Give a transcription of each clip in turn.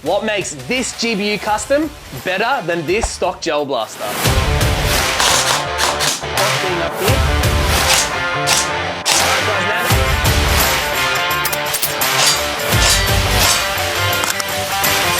What makes this GBU Custom better than this stock gel blaster? Up here.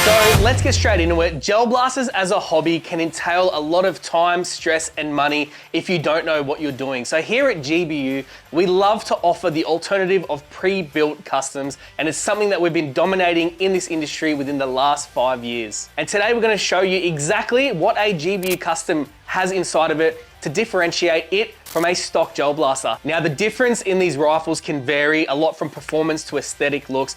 So let's get straight into it. Gel blasters as a hobby can entail a lot of time, stress, and money if you don't know what you're doing. So here at GBU, we love to offer the alternative of pre-built customs, and it's something that we've been dominating in this industry within the last 5 years. And today we're gonna show you exactly what a GBU custom has inside of it to differentiate it from a stock gel blaster. Now, the difference in these rifles can vary a lot from performance to aesthetic looks.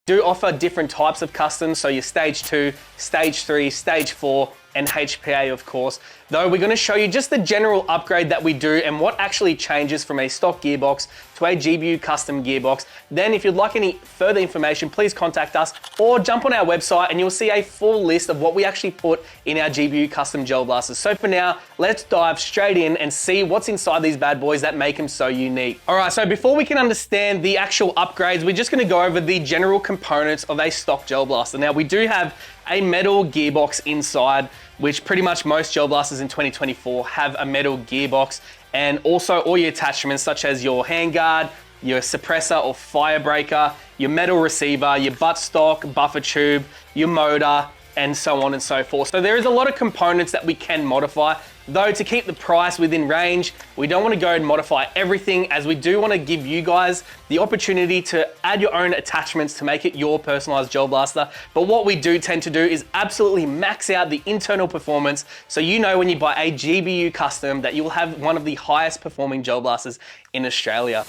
Do offer different types of customs, so your stage 2, stage 3, stage 4, and HPA, of course. Though we're gonna show you just the general upgrade that we do and what actually changes from a stock gearbox to a GBU custom gearbox. Then if you'd like any further information, please contact us or jump on our website and you'll see a full list of what we actually put in our GBU custom gel blasters. So for now, let's dive straight in and see what's inside these bad boys that make them so unique. All right, so before we can understand the actual upgrades, we're just gonna go over the general components of a stock gel blaster. Now, we do have a metal gearbox inside, which pretty much most gel blasters in 2024 have a metal gearbox, and also all your attachments such as your handguard, your suppressor or firebreaker, your metal receiver, your buttstock, buffer tube, your motor, and so on and so forth. So there is a lot of components that we can modify, though to keep the price within range, we don't want to go and modify everything, as we do want to give you guys the opportunity to add your own attachments to make it your personalized gel blaster. But what we do tend to do is absolutely max out the internal performance, so you know when you buy a GBU custom that you'll have one of the highest performing gel blasters in Australia.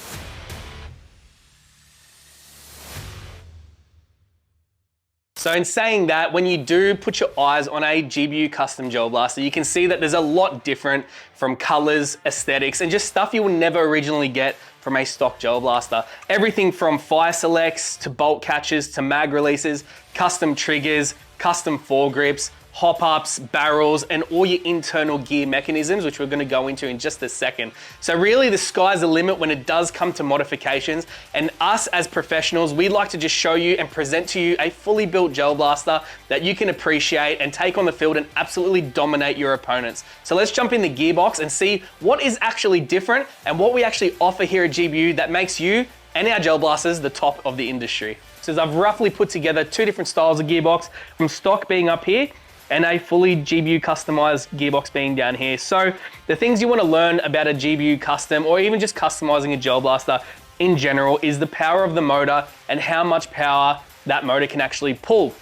So in saying that, when you do put your eyes on a GBU custom gel blaster, you can see that there's a lot different from colors, aesthetics, and just stuff you will never originally get from a stock gel blaster. Everything from fire selects to bolt catches to mag releases, custom triggers, custom foregrips, hop-ups, barrels, and all your internal gear mechanisms, which we're gonna go into in just a second. So really the sky's the limit when it does come to modifications, and us as professionals, we like to just show you and present to you a fully built gel blaster that you can appreciate and take on the field and absolutely dominate your opponents. So let's jump in the gearbox and see what is actually different and what we actually offer here at GBU that makes you and our gel blasters the top of the industry. So I've roughly put together two different styles of gearbox, from stock being up here and a fully GBU customized gearbox being down here. So the things you want to learn about a GBU custom, or even just customizing a gel blaster in general, is the power of the motor and how much power that motor can actually pull.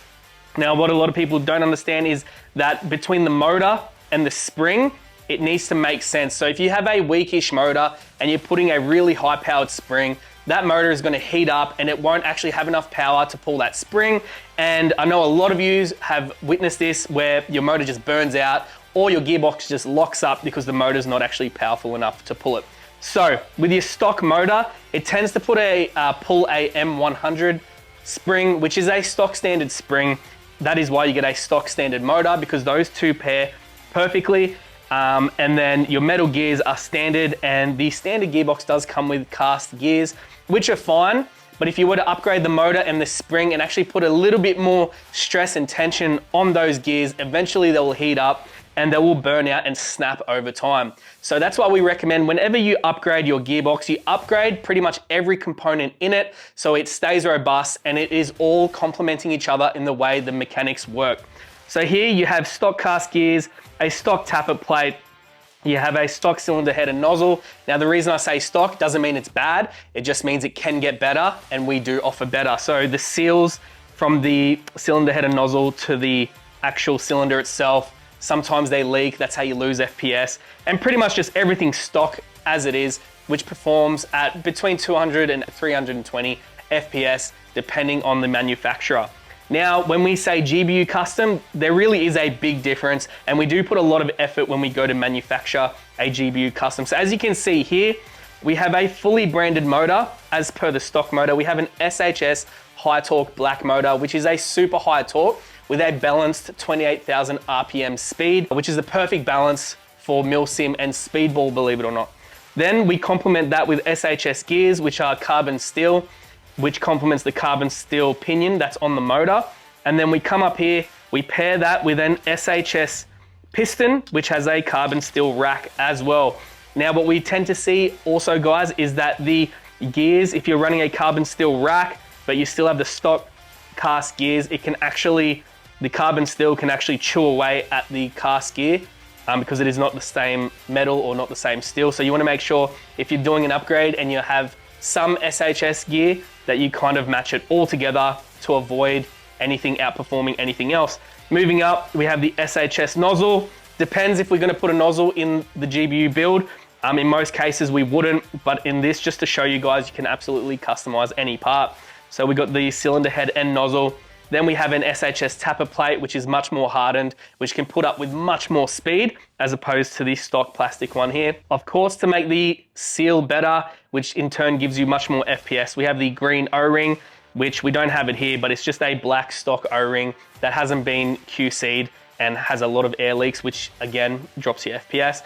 Now, what a lot of people don't understand is that between the motor and the spring, it needs to make sense. So if you have a weakish motor and you're putting a really high powered spring, that motor is going to heat up and it won't actually have enough power to pull that spring. And I know a lot of you have witnessed this, where your motor just burns out or your gearbox just locks up because the motor's not actually powerful enough to pull it. So with your stock motor, it tends to pull a M100 spring, which is a stock standard spring. That is why you get a stock standard motor, because those two pair perfectly. And then your metal gears are standard, and the standard gearbox does come with cast gears, which are fine. But if you were to upgrade the motor and the spring and actually put a little bit more stress and tension on those gears, eventually they will heat up and they will burn out and snap over time. So that's why we recommend whenever you upgrade your gearbox, you upgrade pretty much every component in it so it stays robust and it is all complementing each other in the way the mechanics work. So here you have stock cast gears, a stock tappet plate, you have a stock cylinder head and nozzle. Now, the reason I say stock doesn't mean it's bad, it just means it can get better, and we do offer better. So the seals from the cylinder head and nozzle to the actual cylinder itself, sometimes they leak, that's how you lose FPS, and pretty much just everything stock as it is, which performs at between 200 and 320 FPS, depending on the manufacturer. Now, when we say GBU custom, there really is a big difference, and we do put a lot of effort when we go to manufacture a GBU custom. So as you can see here, we have a fully branded motor. As per the stock motor, we have an SHS high torque black motor, which is a super high torque with a balanced 28,000 RPM speed, which is the perfect balance for milsim and speedball, believe it or not. Then we complement that with SHS gears, which are carbon steel, which complements the carbon steel pinion that's on the motor. And then we come up here, we pair that with an SHS piston, which has a carbon steel rack as well. Now, what we tend to see also, guys, is that the gears, if you're running a carbon steel rack, but you still have the stock cast gears, it can actually, the carbon steel can actually chew away at the cast gear because it is not the same metal or not the same steel. So you want to make sure if you're doing an upgrade and you have some SHS gear that you kind of match it all together to avoid anything outperforming anything else. Moving up, we have the SHS nozzle. Depends if we're going to put a nozzle in the GBU build. In most cases we wouldn't, but in this, just to show you guys, you can absolutely customize any part. So we got the cylinder head and nozzle. Then we have an SHS tapper plate, which is much more hardened, which can put up with much more speed as opposed to the stock plastic one here. Of course, to make the seal better, which in turn gives you much more FPS, we have the green O-ring, which we don't have it here, but it's just a black stock O-ring that hasn't been QC'd and has a lot of air leaks, which again, drops your FPS.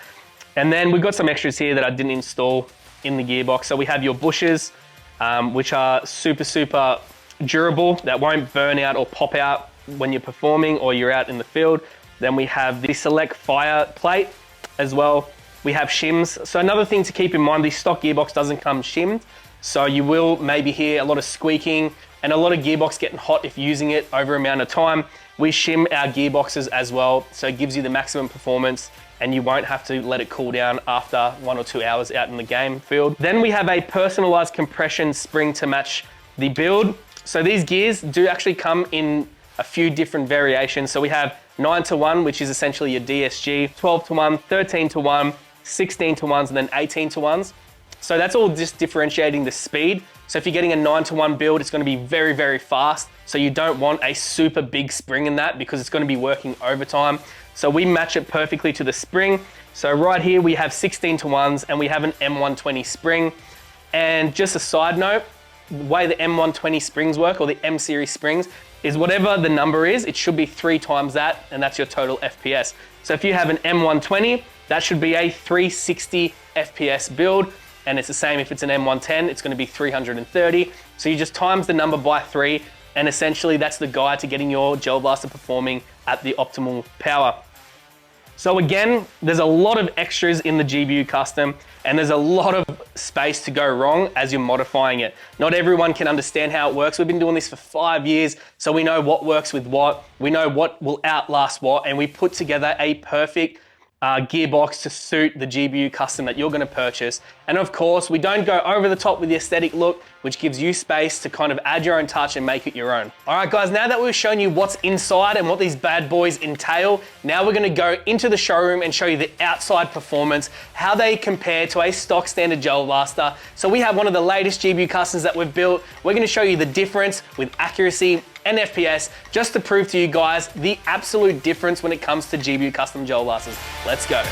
And then we've got some extras here that I didn't install in the gearbox. So we have your bushes, which are super durable, that won't burn out or pop out when you're performing or you're out in the field. Then we have the select fire plate as well. We have shims. So another thing to keep in mind, the stock gearbox doesn't come shimmed. So you will maybe hear a lot of squeaking and a lot of gearbox getting hot if using it over amount of time. We shim our gearboxes as well, so it gives you the maximum performance and you won't have to let it cool down after 1 or 2 hours out in the game field. Then we have a personalized compression spring to match the build. So these gears do actually come in a few different variations. So we have 9-to-1, which is essentially your DSG, 12-to-1, 13-to-1, 16-to-1s, and then 18-to-1s. So that's all just differentiating the speed. So if you're getting a 9-to-1 build, it's gonna be very fast. So you don't want a super big spring in that because it's gonna be working overtime. So we match it perfectly to the spring. So right here we have 16-to-1s and we have an M120 spring. And just a side note, the way the M120 springs work, or the M series springs, is whatever the number is, it should be 3 times that, and that's your total FPS. So if you have an M120, that should be a 360 FPS build. And it's the same if it's an M110, it's gonna be 330. So you just times the number by 3, and essentially that's the guide to getting your Gel Blaster performing at the optimal power. So again, there's a lot of extras in the GBU Custom, and there's a lot of space to go wrong as you're modifying it. Not everyone can understand how it works. We've been doing this for 5 years, so we know what works with what, we know what will outlast what, and we put together a perfect gearbox to suit the GBU Custom that you're gonna purchase. And of course, we don't go over the top with the aesthetic look, which gives you space to kind of add your own touch and make it your own. All right, guys, now that we've shown you what's inside and what these bad boys entail, now we're gonna go into the showroom and show you the outside performance, how they compare to a stock standard Gel Blaster. So we have one of the latest GBU Customs that we've built. We're gonna show you the difference with accuracy and FPS, just to prove to you guys the absolute difference when it comes to GBU Custom Gel Blasters. Let's go.